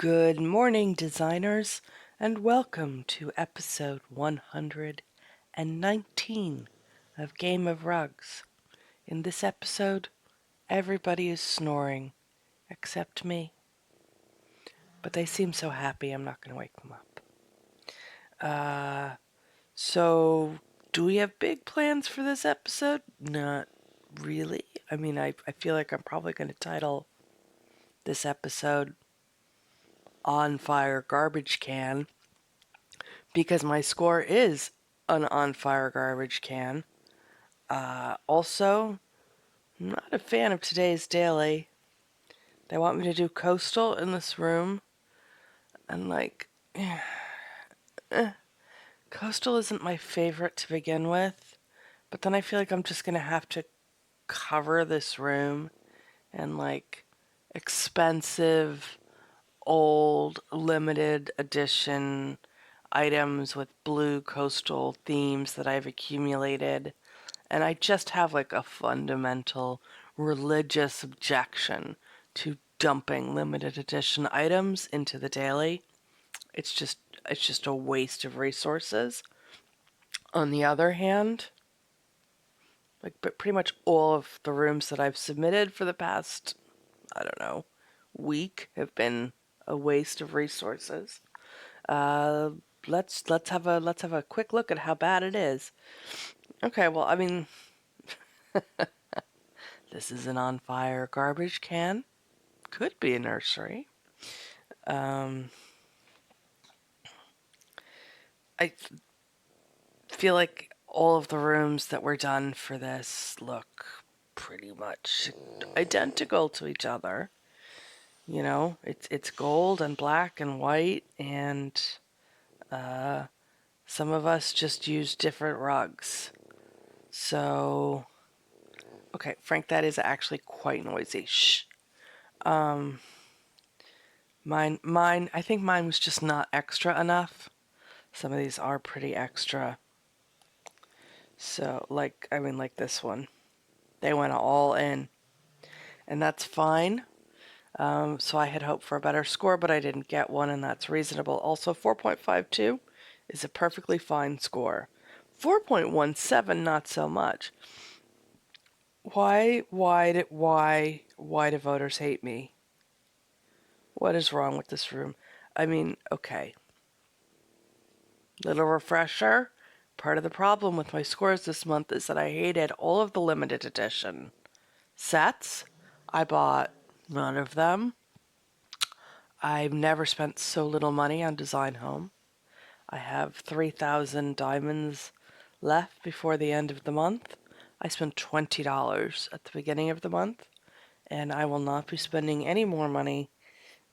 Good morning, designers, and welcome to episode 119 of Game of Rugs. In this episode, everybody is snoring except me. But they seem so happy, I'm not going to wake them up. So, do we have big plans for this episode? Not really. I feel like I'm probably going to title this episode On Fire Garbage Can, because my score is an on fire garbage can. Also, I'm not a fan of today's daily. They want me to do coastal in this room, and coastal isn't my favorite to begin with, but then I feel like I'm just gonna have to cover this room in expensive, old, limited edition items with blue coastal themes that I've accumulated. And I just have a fundamental religious objection to dumping limited edition items into the daily. It's just a waste of resources. On the other hand, but pretty much all of the rooms that I've submitted for the past, I don't know, week have been a waste of resources. Uh, let's have a quick look at how bad it is. Okay, well, this is an on fire garbage can. Could be a nursery. Um, I feel like all of the rooms that were done for this look pretty much identical to each other. You know, it's gold and black and white, and uh, some of us just use different rugs. So, okay, Frank, that is actually quite noisy. Shh. Um, I think mine was just not extra enough. Some of these are pretty extra. So, like this one. They went all in, and that's fine. So I had hoped for a better score, but I didn't get one, and that's reasonable. Also, 4.52 is a perfectly fine score. 4.17, not so much. Why do voters hate me? What is wrong with this room? Okay. Little refresher. Part of the problem with my scores this month is that I hated all of the limited edition sets. I bought none of them. I've never spent so little money on Design Home. I have 3,000 diamonds left before the end of the month. I spent $20 at the beginning of the month, and I will not be spending any more money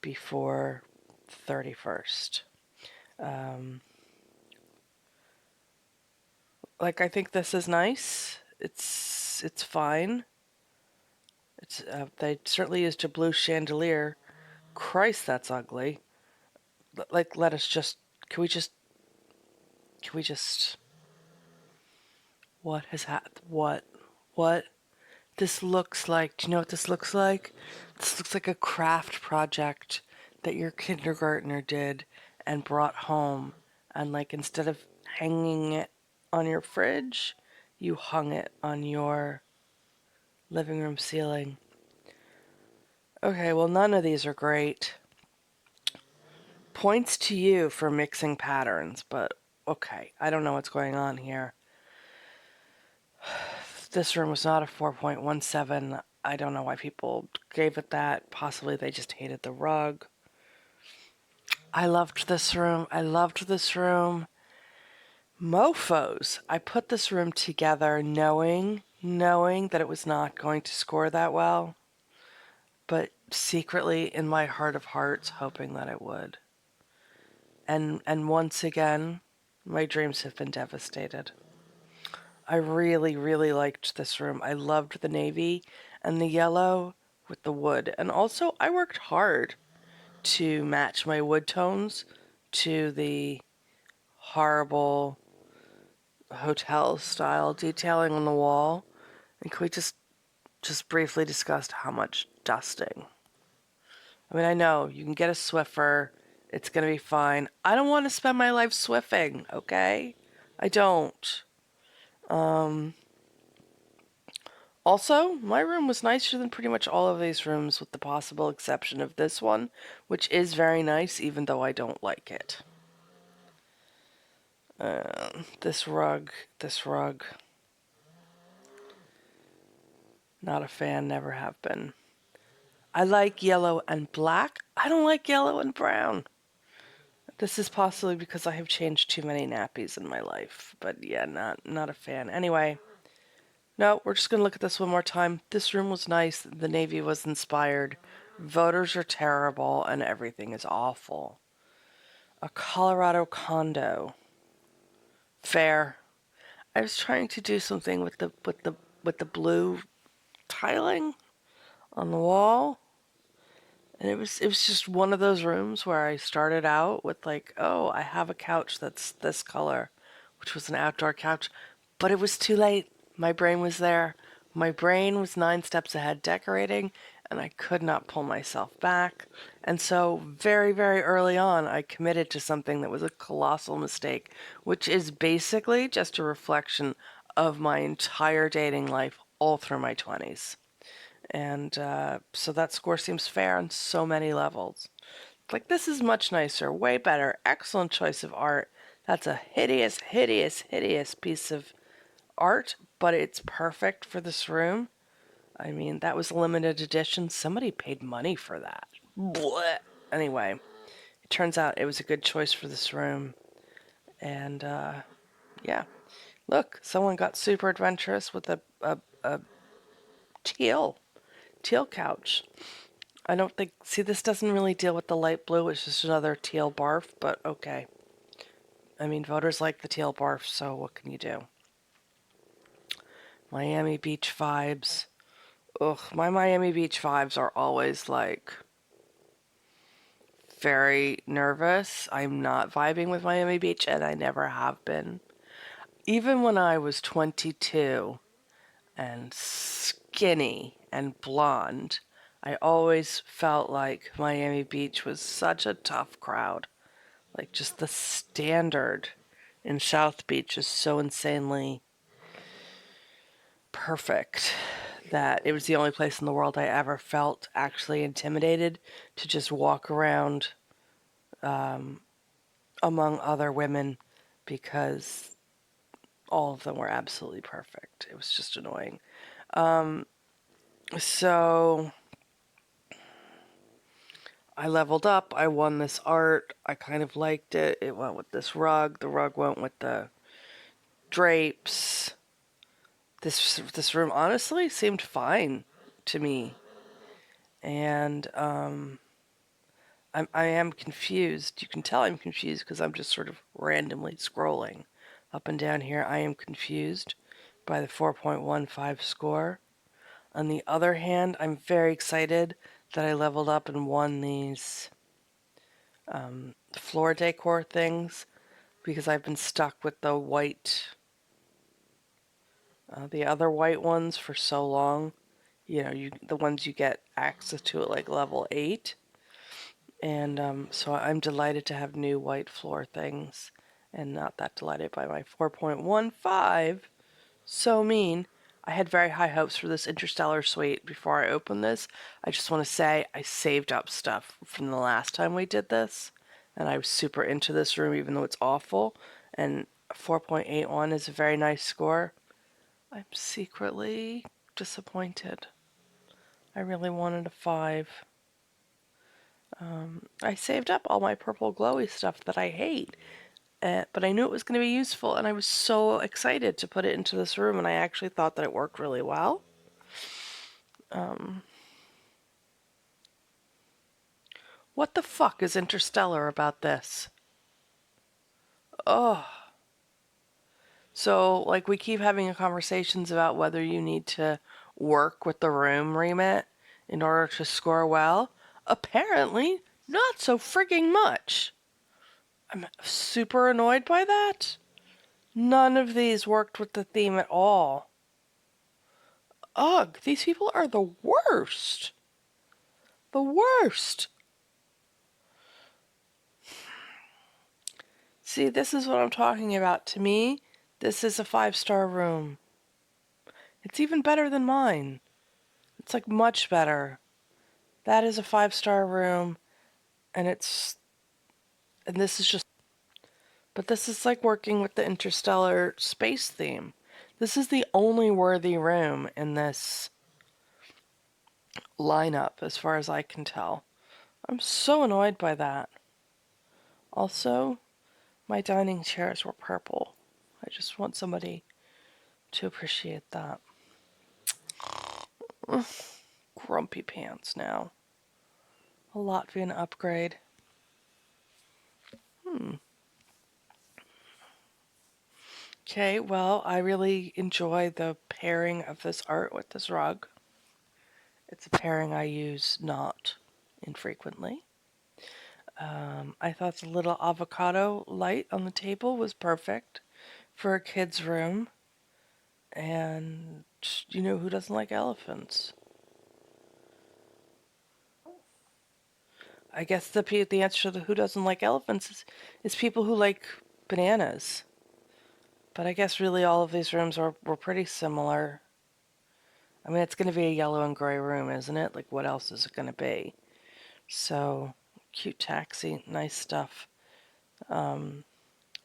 before 31st. I think this is nice. It's fine. They certainly used a blue chandelier. Christ, that's ugly. Let us just. Can we just? Can we just? What has happened? What? What? This looks like. Do you know what this looks like? This looks like a craft project that your kindergartner did and brought home, and instead of hanging it on your fridge, you hung it on your living room ceiling. Okay, well, none of these are great. Points to you for mixing patterns, but okay, I don't know what's going on here. This room was not a 4.17. I don't know why people gave it that. Possibly they just hated the rug. I loved this room. I loved this room. Mofos. I put this room together knowing that it was not going to score that well, but secretly in my heart of hearts hoping that it would. And once again, my dreams have been devastated. I really, really liked this room. I loved the navy and the yellow with the wood. And also, I worked hard to match my wood tones to the horrible hotel style detailing on the wall. And could we just briefly discuss how much dusting I mean, I know you can get a Swiffer. It's going to be fine. I don't want to spend my life Swiffing, okay? I don't. Also, my room was nicer than pretty much all of these rooms, with the possible exception of this one, which is very nice, even though I don't like it. This rug. Not a fan, never have been. I like yellow and black. I don't like yellow and brown. This is possibly because I have changed too many nappies in my life. But yeah, not a fan. Anyway, no, we're just going to look at this one more time. This room was nice. The Navy was inspired. Voters are terrible and everything is awful. A Colorado condo. Fair. I was trying to do something with the blue tiling on the wall. And it was just one of those rooms where I started out with like, oh, I have a couch that's this color, which was an outdoor couch, but it was too late. My brain was there. My brain was 9 steps ahead decorating, and I could not pull myself back. And so very, very early on, I committed to something that was a colossal mistake, which is basically just a reflection of my entire dating life all through my 20s. And so that score seems fair on so many levels. Like, this is much nicer, way better, excellent choice of art. That's a hideous, hideous, hideous piece of art, but it's perfect for this room. I mean, that was a limited edition. Somebody paid money for that. Blech. Anyway, it turns out it was a good choice for this room. And yeah, look, someone got super adventurous with a teal couch. I don't think, see, this doesn't really deal with the light blue, it's just another teal barf, but okay. I mean, voters like the teal barf, so what can you do? Miami Beach vibes. Ugh, my Miami Beach vibes are always like very nervous. I'm not vibing with Miami Beach, and I never have been. Even when I was 22 and skinny and blonde, I always felt like Miami Beach was such a tough crowd. Like, just the standard in South Beach is so insanely perfect that it was the only place in the world I ever felt actually intimidated to just walk around among other women, because all of them were absolutely perfect. It was just annoying. So I leveled up. I won this art. I kind of liked it. It went with this rug. The rug went with the drapes. This room honestly seemed fine to me. And I am confused. You can tell I'm confused because I'm just sort of randomly scrolling up and down here. I am confused by the 4.15 score. On the other hand, I'm very excited that I leveled up and won these floor decor things, because I've been stuck with the white, the other white ones for so long. You know, the ones you get access to at like level 8. And so I'm delighted to have new white floor things, and not that delighted by my 4.15. So mean. I had very high hopes for this Interstellar suite before I opened this. I just want to say I saved up stuff from the last time we did this, and I was super into this room even though it's awful. And 4.81 is a very nice score. I'm secretly disappointed. I really wanted a 5. I saved up all my purple glowy stuff that I hate, but I knew it was going to be useful, and I was so excited to put it into this room, and I actually thought that it worked really well. What the fuck is Interstellar about this? Oh. So, like, we keep having conversations about whether you need to work with the room remit in order to score well. Apparently, not so frigging much. I'm super annoyed by that. None of these worked with the theme at all. Ugh, these people are the worst. The worst. See, this is what I'm talking about. To me, this is a 5-star room. It's even better than mine. It's like much better. That is a 5-star room, and this is just, but this is like working with the interstellar space theme. This is the only worthy room in this lineup, as far as I can tell. I'm so annoyed by that. Also, my dining chairs were purple. I just want somebody to appreciate that. Ugh, grumpy pants now. A Latvian upgrade. Okay, well, I really enjoy the pairing of this art with this rug. It's a pairing I use not infrequently. I thought the little avocado light on the table was perfect for a kid's room. And you know who doesn't like elephants? I guess the answer to the who doesn't like elephants is people who like bananas. But I guess really all of these rooms were pretty similar. I mean, it's going to be a yellow and gray room, isn't it? Like, what else is it going to be? So, cute taxi, nice stuff.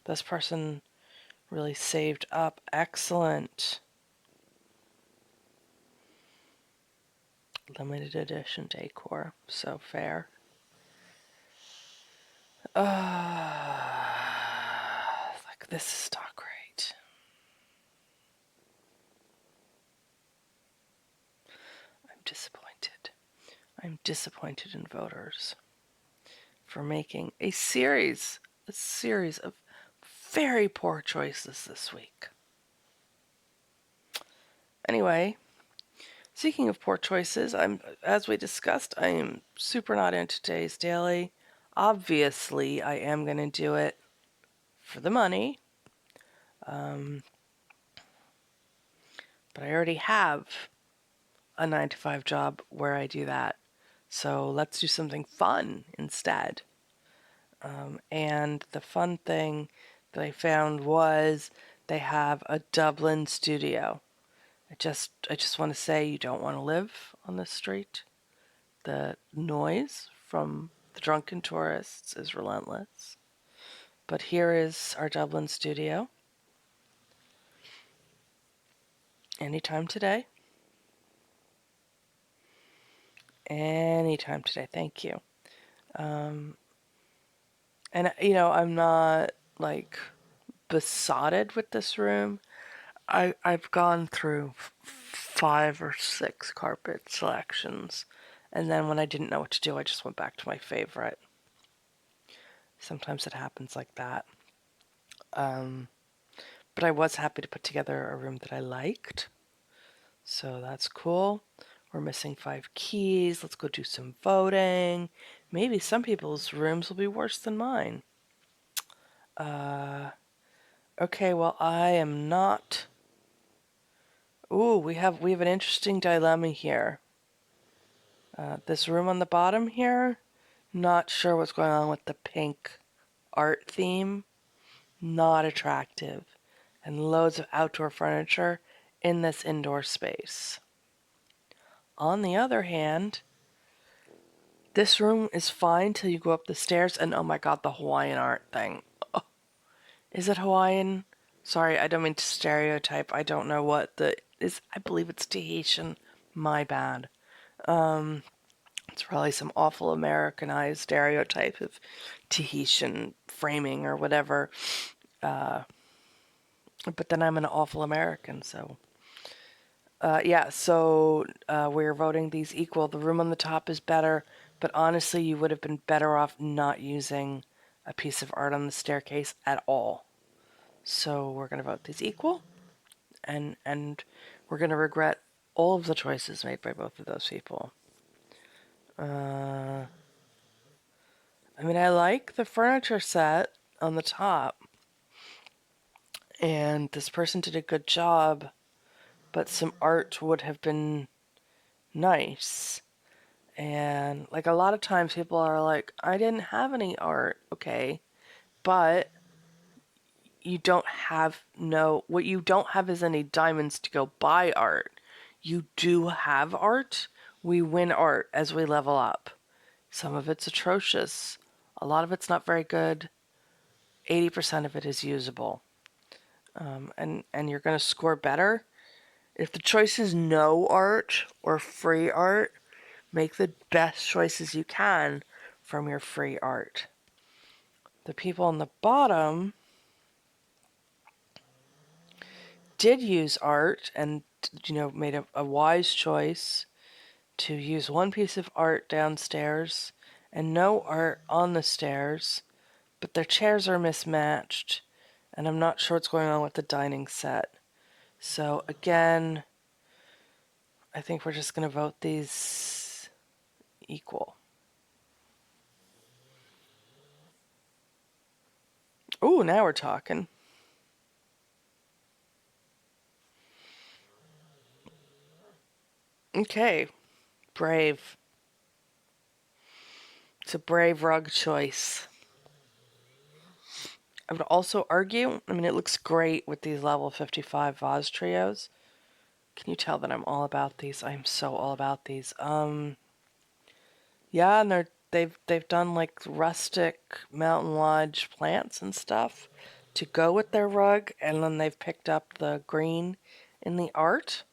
This person really saved up. Excellent. Limited edition decor. So fair. Like, this is not great. I'm disappointed. I'm disappointed in voters for making a series of very poor choices this week. Anyway, speaking of poor choices, as we discussed, I am super not into today's daily. Obviously, I am going to do it for the money. But I already have a 9 to 5 job where I do that. So let's do something fun instead. And the fun thing that I found was they have a Dublin studio. I just want to say you don't want to live on this street. The noise from the drunken tourists is relentless. But here is our Dublin studio. Anytime today. Anytime today. Thank you. And, I'm not, like, besotted with this room. I've gone through 5 or 6 carpet selections. And then when I didn't know what to do, I just went back to my favorite. Sometimes it happens like that. But I was happy to put together a room that I liked. So that's cool. We're missing 5 keys. Let's go do some voting. Maybe some people's rooms will be worse than mine. Okay, well, I am not. Ooh, we have an interesting dilemma here. This room on the bottom here, not sure what's going on with the pink art theme. Not attractive. And loads of outdoor furniture in this indoor space. On the other hand, this room is fine till you go up the stairs and oh my god, the Hawaiian art thing. Oh, is it Hawaiian? Sorry, I don't mean to stereotype. I don't know what the is. I believe it's Tahitian. My bad. It's probably some awful Americanized stereotype of Tahitian framing or whatever. But then I'm an awful American, so. Yeah, so we're voting these equal. The room on the top is better, but honestly, you would have been better off not using a piece of art on the staircase at all. So we're going to vote these equal, and we're going to regret all of the choices made by both of those people. I mean, I like the furniture set on the top, and this person did a good job, but some art would have been nice. And like a lot of times people are like, I didn't have any art, okay, but you don't have what you don't have is any diamonds to go buy art. You do have art. We win art as we level up. Some of it's atrocious. A lot of it's not very good. 80% of it is usable. And you're going to score better. If the choice is no art or free art, make the best choices you can from your free art. The people on the bottom did use art and, made a wise choice to use one piece of art downstairs and no art on the stairs, but their chairs are mismatched, and I'm not sure what's going on with the dining set. So again, I think we're just going to vote these equal. Ooh, now we're talking. Okay, brave. It's a brave rug choice. I would also argue, it looks great with these level 55 vase trios. Can you tell that I'm all about these? I'm so all about these. Yeah, and they've done like rustic mountain lodge plants and stuff to go with their rug, and then they've picked up the green in the art.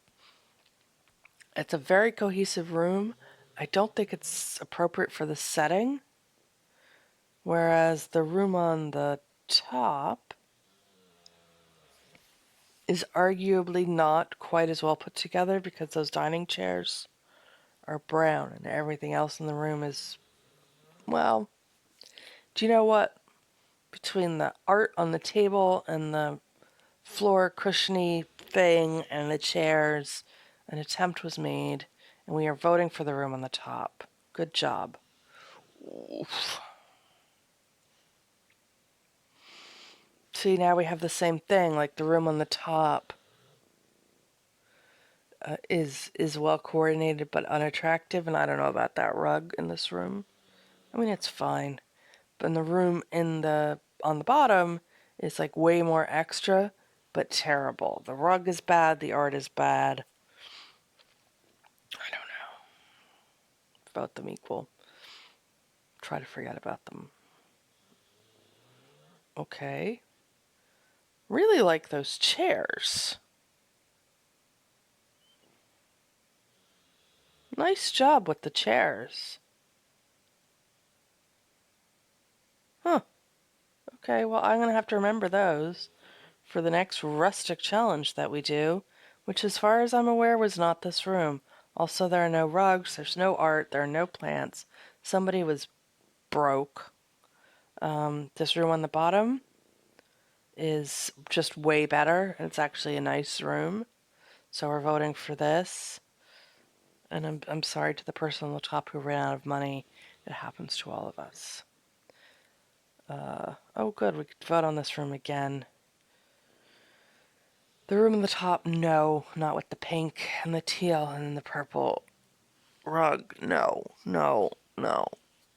It's a very cohesive room. I don't think it's appropriate for the setting, whereas the room on the top is arguably not quite as well put together because those dining chairs are brown and everything else in the room is, well, do you know what? Between the art on the table and the floor cushiony thing and the chairs, an attempt was made, and we are voting for the room on the top. Good job. Oof. See, now we have the same thing, like the room on the top is well coordinated but unattractive, and I don't know about that rug in this room. It's fine. But the room on the bottom is like way more extra, but terrible. The rug is bad, the art is bad. I don't know. Vote them equal. Try to forget about them. Okay. Really like those chairs. Nice job with the chairs. Huh. Okay, well, I'm going to have to remember those for the next rustic challenge that we do, which, as far as I'm aware, was not this room. Also, there are no rugs, there's no art, there are no plants. Somebody was broke. This room on the bottom is just way better, and it's actually a nice room. So we're voting for this. And I'm sorry to the person on the top who ran out of money. It happens to all of us. Oh, good, we could vote on this room again. The room on the top, no, not with the pink and the teal and the purple rug. No, no, no,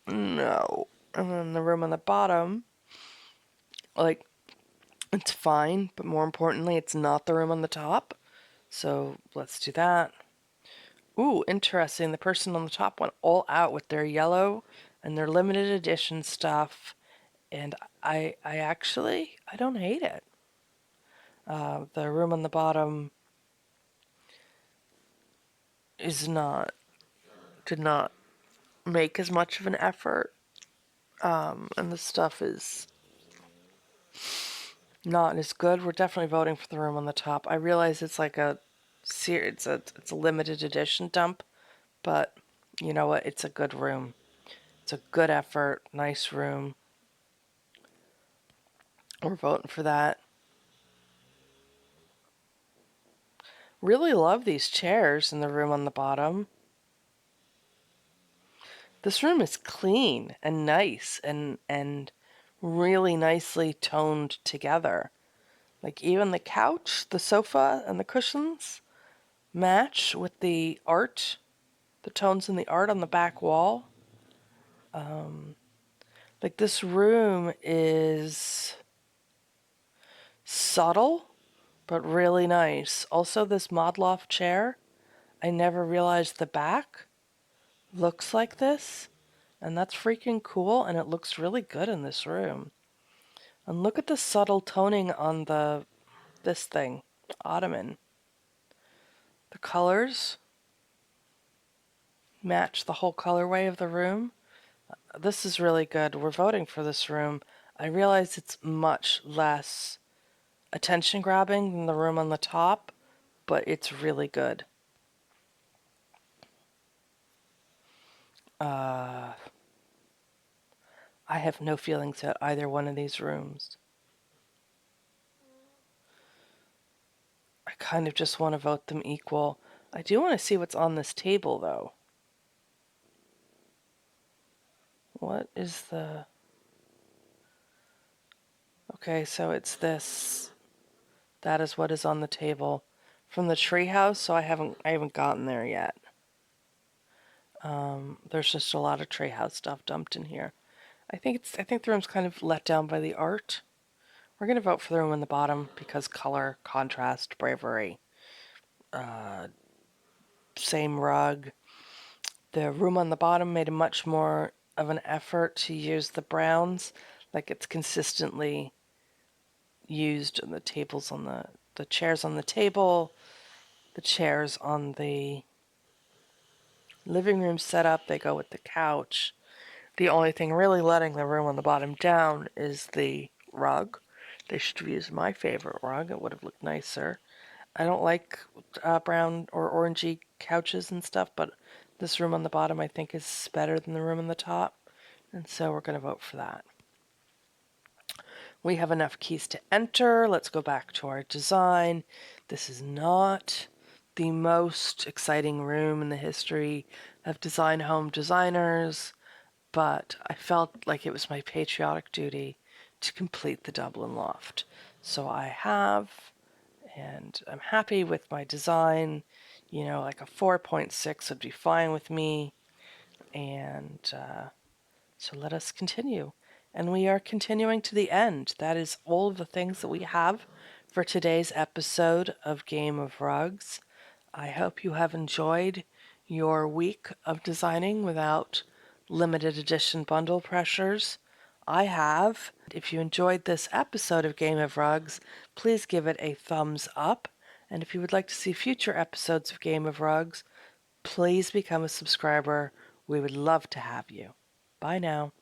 no. And then the room on the bottom, like, it's fine, but more importantly, it's not the room on the top. So let's do that. Ooh, interesting. The person on the top went all out with their yellow and their limited edition stuff. And I don't hate it. The room on the bottom did not make as much of an effort. And the stuff is not as good. We're definitely voting for the room on the top. I realize it's like it's a limited edition dump, but you know what? It's a good room. It's a good effort, nice room. We're voting for that. Really love these chairs in the room on the bottom. This room is clean and nice and really nicely toned together. Like even the couch, the sofa, and the cushions match with the art, the tones in the art on the back wall. Like this room is Subtle, but really nice. Also, this Modloff chair, I never realized the back looks like this, and that's freaking cool, and it looks really good in this room. And look at the subtle toning on this thing, ottoman. The colors match the whole colorway of the room. This is really good. We're voting for this room. I realize it's much less attention grabbing than the room on the top, but it's really good. I have no feelings about either one of these rooms. I kind of just want to vote them equal. I do want to see what's on this table, though. What is the... Okay, so it's this. That is what is on the table from the treehouse, so I haven't gotten there yet. There's just a lot of treehouse stuff dumped in here. I think the room's kind of let down by the art. We're gonna vote for the room on the bottom because color, contrast, bravery. Same rug. The room on the bottom made a much more of an effort to use the browns, like it's consistently used in the tables on the chairs on the table, the chairs on the living room setup, they go with the couch. The only thing really letting the room on the bottom down is the rug. They should have used my favorite rug. It would have looked nicer. I don't like brown or orangey couches and stuff, but this room on the bottom I think is better than the room on the top, and so we're going to vote for that. We have enough keys to enter. Let's go back to our design. This is not the most exciting room in the history of design home designers, but I felt like it was my patriotic duty to complete the Dublin loft. So I have, and I'm happy with my design. You know, like a 4.6 would be fine with me. And so let us continue. And we are continuing to the end. That is all of the things that we have for today's episode of Game of Rugs. I hope you have enjoyed your week of designing without limited edition bundle pressures. I have. If you enjoyed this episode of Game of Rugs, please give it a thumbs up. And if you would like to see future episodes of Game of Rugs, please become a subscriber. We would love to have you. Bye now.